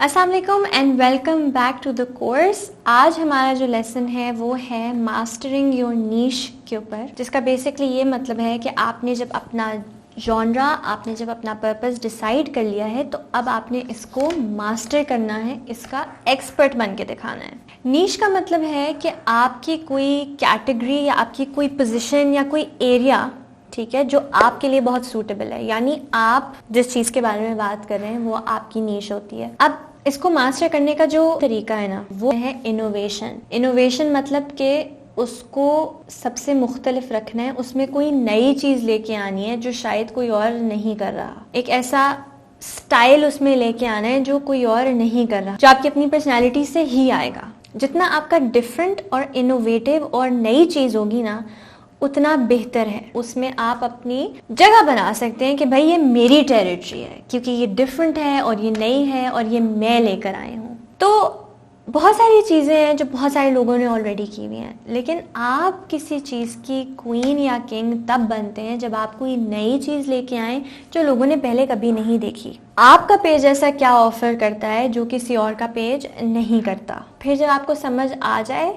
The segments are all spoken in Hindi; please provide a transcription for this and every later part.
अस्सलाम वालेकुम and welcome back to the course. आज हमारा जो लेसन है वो है मास्टरिंग योर नीश के ऊपर, जिसका बेसिकली ये मतलब है कि आपने जब अपना जॉनरा, आपने जब अपना पर्पस डिसाइड कर लिया है तो अब आपने इसको मास्टर करना है, इसका एक्सपर्ट बन के दिखाना है। नीश का मतलब है कि आपकी कोई कैटेगरी या आपकी कोई पोजीशन या कोई एरिया, ठीक है, जो आपके लिए बहुत सूटेबल है, यानी आप जिस चीज़ के बारे में बात कर रहे हैं वो आपकी नीश होती है। अब इसको मास्टर करने का जो तरीका है ना वो है इनोवेशन। इनोवेशन मतलब कि उसको सबसे मुख्तलिफ रखना है, उसमें कोई नई चीज़ लेके आनी है जो शायद कोई और नहीं कर रहा, एक ऐसा स्टाइल उसमें लेके आना है जो कोई और नहीं कर रहा, जो आपकी अपनी पर्सनैलिटी से ही आएगा। जितना आपका डिफरेंट और इनोवेटिव और नई चीज़ होगी ना उतना बेहतर है, उसमें आप अपनी जगह बना सकते हैं कि भाई ये मेरी टेरिटरी है क्योंकि ये डिफरेंट है और ये नई है और ये मैं लेकर आई हूँ। तो बहुत सारी चीज़ें हैं जो बहुत सारे लोगों ने ऑलरेडी की हुई हैं, लेकिन आप किसी चीज़ की क्वीन या किंग तब बनते हैं जब आप कोई नई चीज़ लेके आएँ जो लोगों ने पहले कभी नहीं देखी। आपका पेज ऐसा क्या ऑफर करता है जो किसी और का पेज नहीं करता। फिर जब आपको समझ आ जाए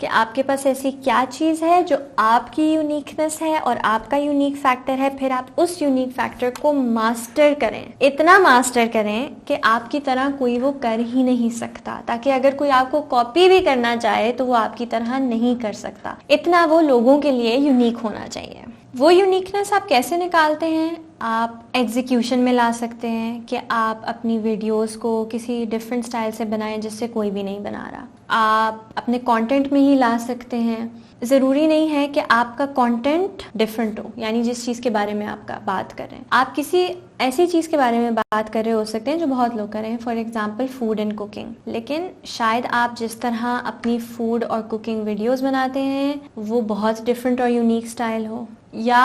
कि आपके पास ऐसी क्या चीज़ है जो आपकी यूनिकनेस है और आपका यूनिक फैक्टर है, फिर आप उस यूनिक फैक्टर को मास्टर करें, इतना मास्टर करें कि आपकी तरह कोई वो कर ही नहीं सकता, ताकि अगर कोई आपको कॉपी भी करना चाहे तो वो आपकी तरह नहीं कर सकता। इतना वो लोगों के लिए यूनिक होना चाहिए। वो यूनिकनेस आप कैसे निकालते हैं? आप एग्जीक्यूशन में ला सकते हैं कि आप अपनी वीडियोस को किसी डिफरेंट स्टाइल से बनाएं जिससे कोई भी नहीं बना रहा। आप अपने कंटेंट में ही ला सकते हैं। ज़रूरी नहीं है कि आपका कंटेंट डिफरेंट हो, यानी जिस चीज़ के बारे में आपका बात कर रहे हैं आप किसी ऐसी चीज़ के बारे में बात कर रहे हो सकते हैं जो बहुत लोग कर रहे हैं, for example food and cooking, लेकिन शायद आप जिस तरह अपनी फूड और कुकिंग वीडियोस बनाते हैं वो बहुत डिफरेंट और यूनिक स्टाइल हो, या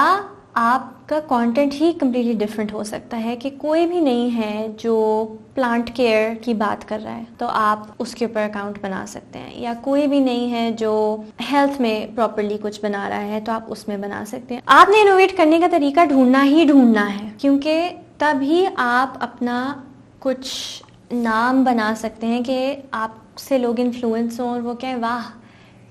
आपका कंटेंट ही कम्प्लीटली डिफरेंट हो सकता है कि कोई भी नहीं है जो प्लांट केयर की बात कर रहा है तो आप उसके ऊपर अकाउंट बना सकते हैं, या कोई भी नहीं है जो हेल्थ में प्रॉपरली कुछ बना रहा है तो आप उसमें बना सकते हैं। आपने इनोवेट करने का तरीका ढूंढना ही ढूंढना है, क्योंकि तभी आप अपना कुछ नाम बना सकते हैं कि आपसे लोग इन्फ्लुएंस हों और वो कहें वाह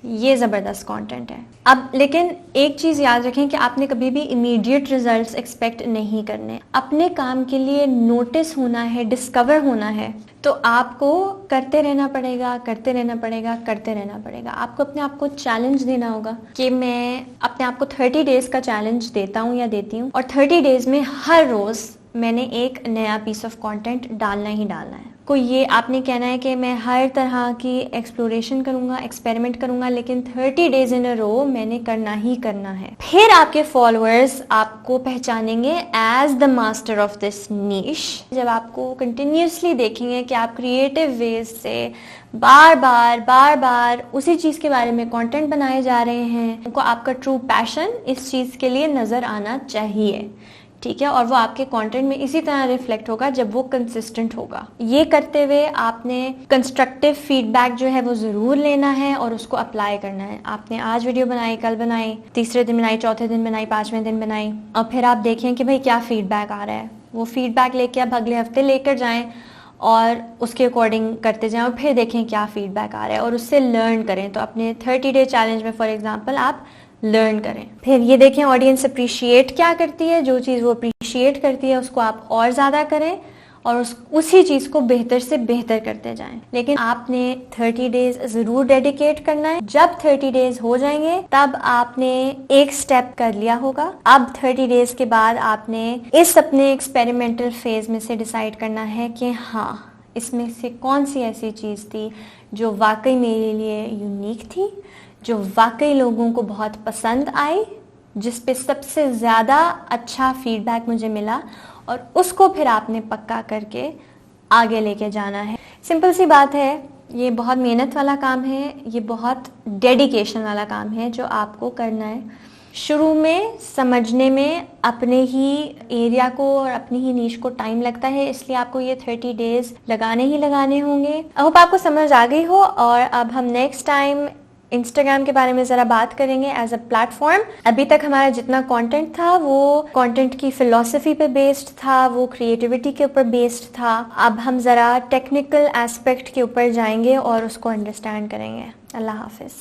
ये ज़बरदस्त कंटेंट है। अब लेकिन एक चीज़ याद रखें कि आपने कभी भी इमीडिएट रिजल्ट्स एक्सपेक्ट नहीं करने। अपने काम के लिए नोटिस होना है, डिस्कवर होना है, तो आपको करते रहना पड़ेगा, करते रहना पड़ेगा, करते रहना पड़ेगा। आपको अपने आप को चैलेंज देना होगा कि मैं अपने आप को 30 डेज़ का चैलेंज देता हूँ या देती हूँ, और 30 डेज़ में हर रोज़ मैंने एक नया पीस ऑफ कंटेंट डालना ही डालना है। कोई ये आपने कहना है कि मैं हर तरह की एक्सप्लोरेशन करूंगा, एक्सपेरिमेंट करूंगा, लेकिन 30 डेज इन अ रो मैंने करना ही करना है। फिर आपके फॉलोअर्स आपको पहचानेंगे as the master of this niche. जब आपको कंटिन्यूसली देखेंगे कि आप क्रिएटिव वेज से बार बार उसी चीज़ के बारे में कंटेंट बनाए जा रहे हैं, उनको आपका ट्रू पैशन इस चीज़ के लिए नज़र आना चाहिए, ठीक है, और वो आपके कंटेंट में इसी तरह रिफ्लेक्ट होगा जब वो कंसिस्टेंट होगा। ये करते हुए आपने कंस्ट्रक्टिव फीडबैक जो है वो ज़रूर लेना है और उसको अप्लाई करना है। आपने आज वीडियो बनाई, कल बनाई, तीसरे दिन बनाई, चौथे दिन बनाई, 5वें दिन बनाई, और फिर आप देखें कि भाई क्या फीडबैक आ रहा है। वो फीडबैक लेके आप अगले हफ्ते लेकर जाएँ और उसके अकॉर्डिंग करते जाएं और फिर देखें क्या फीडबैक आ रहा है और उससे लर्न करें। तो अपने 30 डे चैलेंज में फॉर एग्जांपल आप लर्न करें, फिर ये देखें ऑडियंस अप्रिशिएट क्या करती है, जो चीज़ वो अप्रिशिएट करती है उसको आप और ज़्यादा करें और उसी चीज़ को बेहतर से बेहतर करते जाएं। लेकिन आपने 30 डेज ज़रूर डेडिकेट करना है। जब 30 डेज हो जाएंगे तब आपने एक स्टेप कर लिया होगा। अब 30 डेज के बाद आपने इस अपने एक्सपेरिमेंटल फेज में से डिसाइड करना है कि हाँ इसमें से कौन सी ऐसी चीज़ थी जो वाकई मेरे लिए यूनिक थी, जो वाकई लोगों को बहुत पसंद आई, जिस पे सबसे ज़्यादा अच्छा फीडबैक मुझे मिला, और उसको फिर आपने पक्का करके आगे लेके जाना है। सिंपल सी बात है, ये बहुत मेहनत वाला काम है, ये बहुत डेडिकेशन वाला काम है जो आपको करना है। शुरू में समझने में अपने ही एरिया को और अपनी ही नीश को टाइम लगता है, इसलिए आपको ये 30 डेज लगाने ही लगाने होंगे। आई होप आपको समझ आ गई हो, और अब हम नेक्स्ट टाइम इंस्टाग्राम के बारे में ज़रा बात करेंगे एज अ प्लेटफॉर्म। अभी तक हमारा जितना कंटेंट था वो कंटेंट की फिलॉसफी पे बेस्ड था, वो क्रिएटिविटी के ऊपर बेस्ड था। अब हम ज़रा टेक्निकल एस्पेक्ट के ऊपर जाएंगे और उसको अंडरस्टैंड करेंगे। अल्लाह हाफिज़।